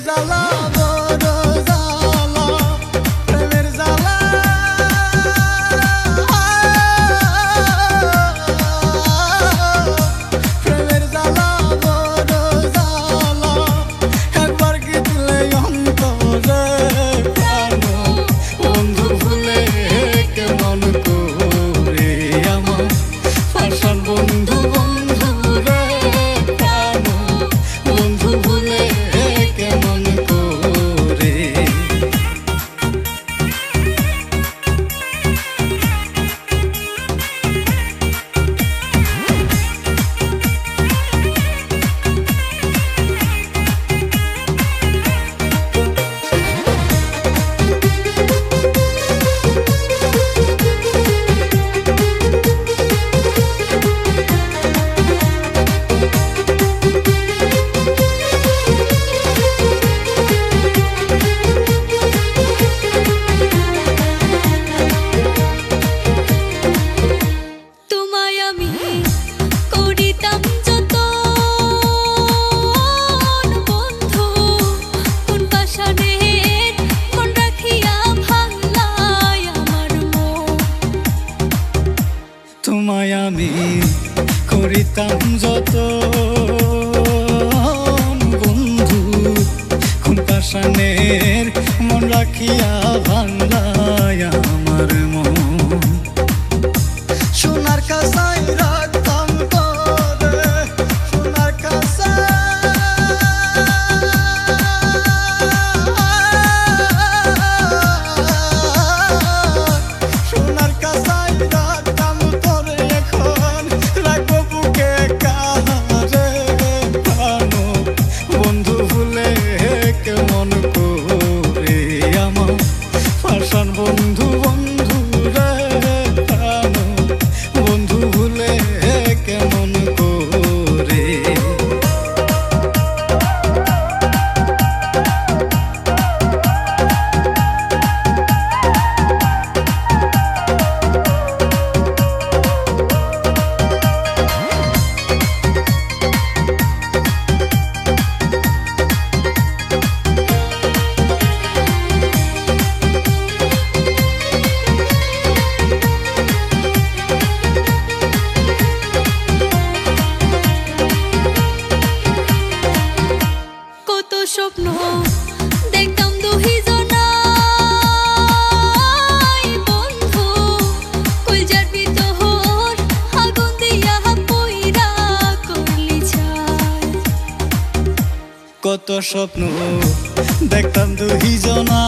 জ্বালা বড় জ্বালা, প্রেমের জ্বালা প্রেমের জ্বালা বড় জ্বালা, একবার কি দিলে অন্তরে প্রাণ, বন্ধু ভুলে কেমন করে আমার পাষাণ বন্ধু বন্ধু রে প্রাণ, বন্ধু ভুলে কেমন করে। তোমায় আমি করিতাম যতন বন্ধু, কোন পাষাণের মন রাখিয়া ভাঙলায় আমার মন। সোনার কাঁসাই রাখতাম তোরে, সোনার সোনার কাঁসাই রাখতাম তোরে, এখন রাখবো বুকে কাহারে প্রাণ, বন্ধু ভুলে কেমন করে আমার পাষাণ বন্ধু বন্ধু রে প্রাণ, বন্ধু ভুলে কেমন করে। স্বপ্ন দেখতাম দুইজনাই বন্ধু, কলজার ভিতর আগুন দিয়া পইরা করলি ছাই। কত স্বপ্ন দেখতাম দুইজনা